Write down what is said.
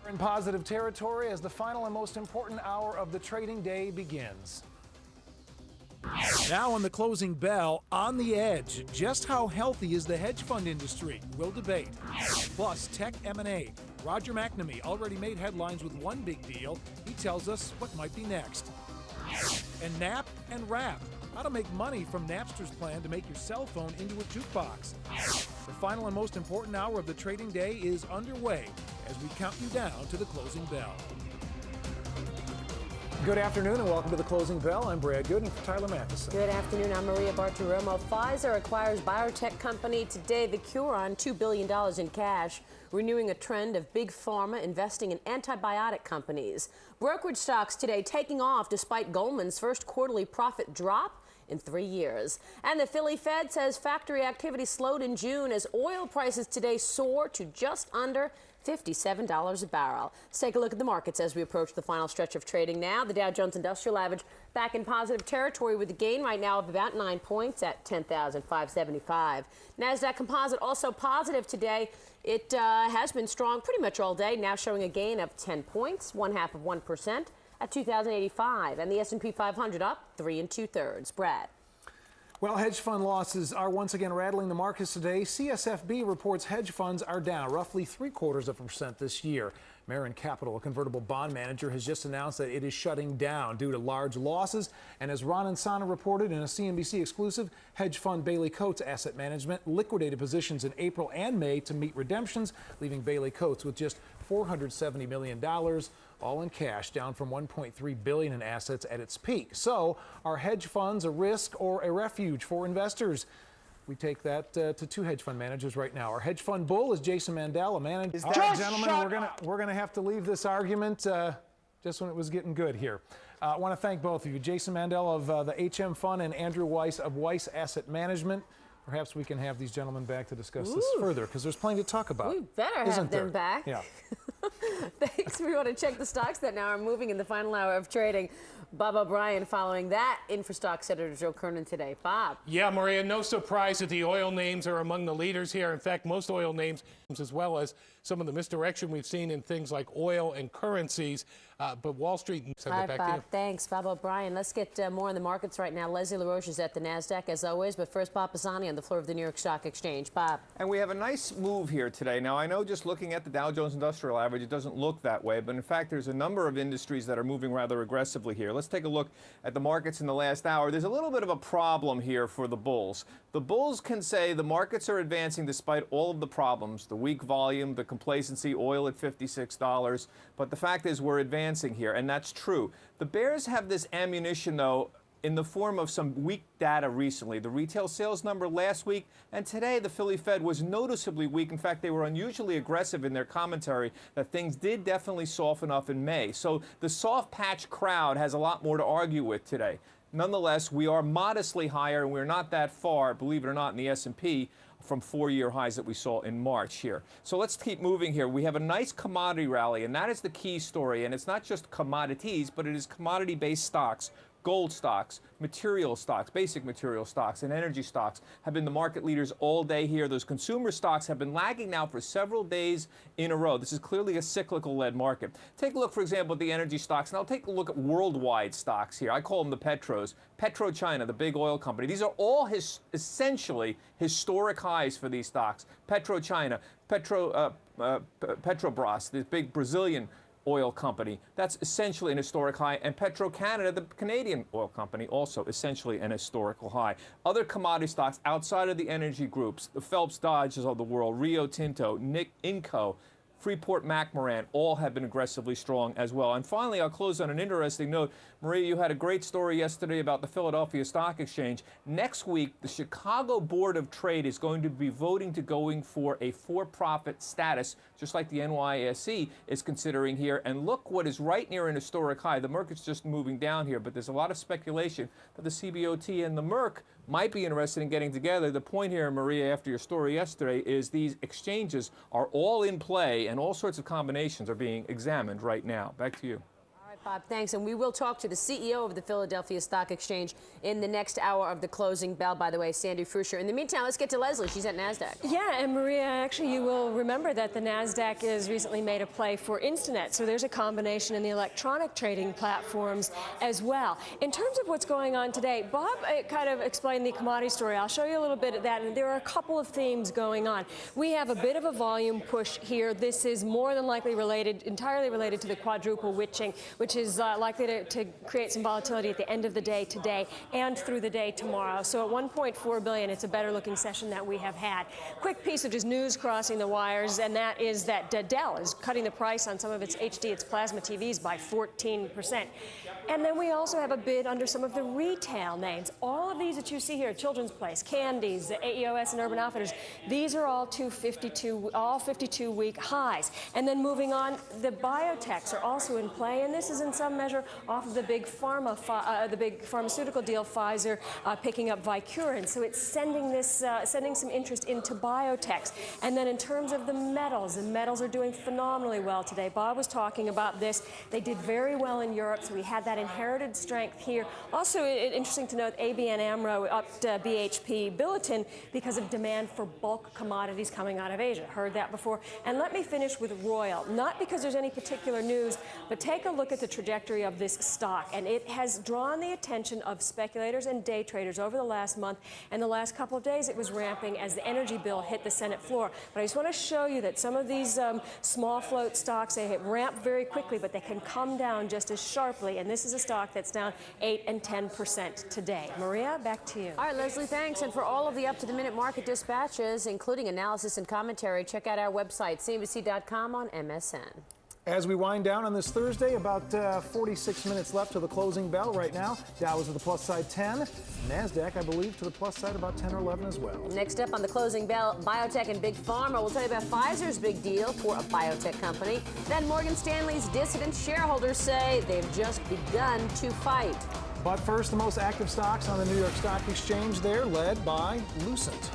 In positive territory as the final and most important hour of the trading day begins. Now on the closing bell, on the edge, just how healthy is the hedge fund industry? We'll debate. Plus, tech M&A. Roger McNamee already made headlines with one big deal. He tells us what might be next. And Nap and Rap. How to make money from Napster's plan to make your cell phone into a jukebox. The final and most important hour of the trading day is underway as we count you down to the closing bell. Good afternoon and welcome to the closing bell. I'm Brad Gooden for Tyler Matheson. Good afternoon. I'm Maria Bartiromo. Pfizer acquires biotech company today, the Curon, $2 billion in cash, renewing a trend of big pharma investing in antibiotic companies. Brokerage stocks today taking off despite Goldman's first quarterly profit drop in 3 years. And the Philly Fed says factory activity slowed in June as oil prices today soar to just under $57 a barrel. Let's take a look at the markets as we approach the final stretch of trading now. The Dow Jones Industrial Average back in positive territory with a gain right now of about 9 points at 10,575. NASDAQ Composite also positive today. It has been strong pretty much all day, now showing a gain of 10 points, 0.5% at 2,085. And the S&P 500 up 3 2/3. Brad. Well, hedge fund losses are once again rattling the markets today. CSFB reports hedge funds are down roughly 0.75% this year. Marin Capital, a convertible bond manager, has just announced that it is shutting down due to large losses. And as Ron and Sana reported in a CNBC exclusive, hedge fund Bailey Coates Asset Management liquidated positions in April and May to meet redemptions, leaving Bailey Coates with just $470 million, all in cash, down from $1.3 billion in assets at its peak. So are hedge funds a risk or a refuge for investors? We take that to two hedge fund managers right now. Our hedge fund bull is Jason Mandel, a manager. All right, gentlemen, we're gonna have to leave this argument just when it was getting good here. I want to thank both of you, Jason Mandel of the HM Fund and Andrew Weiss of Weiss Asset Management. Perhaps we can have these gentlemen back to discuss this further, because there's plenty to talk about. We better have them back. Yeah. Thanks. We want to check the stocks that now are moving in the final hour of trading. Bob O'Brien following that in for Stocks Editor Joe Kernan today. Bob. Yeah, Maria, no surprise that the oil names are among the leaders here. In fact, most oil names, as well as some of the misdirection we've seen in things like oil and currencies. But Wall Street, send it back to you. Thanks, Bob O'Brien. Let's get more on the markets right now. Leslie LaRoche is at the NASDAQ, as always. But first, Bob Pisani on the floor of the New York Stock Exchange. Bob. And we have a nice move here today. Now, I know just looking at the Dow Jones Industrial Average, it doesn't look that way. But in fact, there's a number of industries that are moving rather aggressively here. Let's take a look at the markets in the last hour. There's a little bit of a problem here for the bulls. The bulls can say the markets are advancing despite all of the problems, the weak volume, the complacency, oil at $56. But the fact is we're advancing here, and that's true. The bears have this ammunition, though, in the form of some weak data recently. The retail sales number last week and today, the Philly Fed was noticeably weak. In fact, they were unusually aggressive in their commentary that things did definitely soften up in May. So the soft patch crowd has a lot more to argue with today. Nonetheless, we are modestly higher, and we're not that far, believe it or not, in the S&P from 4-year highs that we saw in March here. So let's keep moving here. We have a nice commodity rally, and that is the key story. And it's not just commodities, but it is commodity-based stocks. Gold stocks, material stocks, basic material stocks, and energy stocks have been the market leaders all day here. Those consumer stocks have been lagging now for several days in a row. This is clearly a cyclical-led market. Take a look, for example, at the energy stocks, and I'll take a look at worldwide stocks here. I call them the Petros. PetroChina, the big oil company. These are all essentially historic highs for these stocks. PetroChina, Petrobras, this big Brazilian oil company, that's essentially an historic high. And Petro-Canada, the Canadian oil company, also essentially an historical high. Other commodity stocks outside of the energy groups, the Phelps Dodges of the world, Rio Tinto, Inco, Freeport-McMoRan, all have been aggressively strong as well. And finally, I'll close on an interesting note. Maria, you had a great story yesterday about the Philadelphia Stock Exchange. Next week, the Chicago Board of Trade is going to be voting to going for a for-profit status, just like the NYSE is considering here. And look what is right near an historic high. The market's just moving down here, but there's a lot of speculation that the CBOT and the Merck might be interested in getting together. The point here, Maria, after your story yesterday, is these exchanges are all in play and all sorts of combinations are being examined right now. Back to you. All right, Bob, thanks. And we will talk to the CEO of the Philadelphia Stock Exchange in the next hour of the closing bell, by the way, Sandy Frusher. In the meantime, let's get to Leslie. She's at NASDAQ. Yeah, and Maria, actually, you will remember that the NASDAQ has recently made a play for Instinet. So there's a combination in the electronic trading platforms as well. In terms of what's going on today, Bob kind of explained the commodity story. I'll show you a little bit of that. And there are a couple of themes going on. We have a bit of a volume push here. This is more than likely entirely related to the quadruple witching, which is likely to create some volatility at the end of the day today and through the day tomorrow. So at 1.4 billion, it's a better looking session that we have had. Quick piece of just news crossing the wires, and that is that Dell is cutting the price on some of its its plasma TVs by 14%. And then we also have a bid under some of the retail names. All of these that you see here, Children's Place, Candies, AEOS, and Urban Outfitters, these are all 52-week highs. And then moving on, the biotechs are also in play, and this is in some measure off of the big pharmaceutical deal, Pfizer picking up Vycurin. So it's sending some interest into biotechs. And then in terms of the metals are doing phenomenally well today. Bob was talking about this. They did very well in Europe, so we had that inherited strength here. Also, interesting to note, ABN AMRO upped BHP Billiton because of demand for bulk commodities coming out of Asia. Heard that before. And let me finish with Royal. Not because there's any particular news, but take a look at the trajectory of this stock. And it has drawn the attention of speculators and day traders over the last month. And the last couple of days, it was ramping as the energy bill hit the Senate floor. But I just want to show you that some of these small float stocks, they ramp very quickly, but they can come down just as sharply. And this is a stock that's down 8 and 10% today. Maria, back to you. All right, Leslie, thanks. And for all of the up-to-the-minute market dispatches, including analysis and commentary, check out our website, cnbc.com on MSN. As we wind down on this Thursday, about 46 minutes left to the closing bell right now. Dow is to the plus side 10. NASDAQ, I believe, to the plus side about 10 or 11 as well. Next up on the closing bell, biotech and big pharma. We'll tell you about Pfizer's big deal for a biotech company. Then Morgan Stanley's dissident shareholders say they've just begun to fight. But first, the most active stocks on the New York Stock Exchange there, led by Lucent.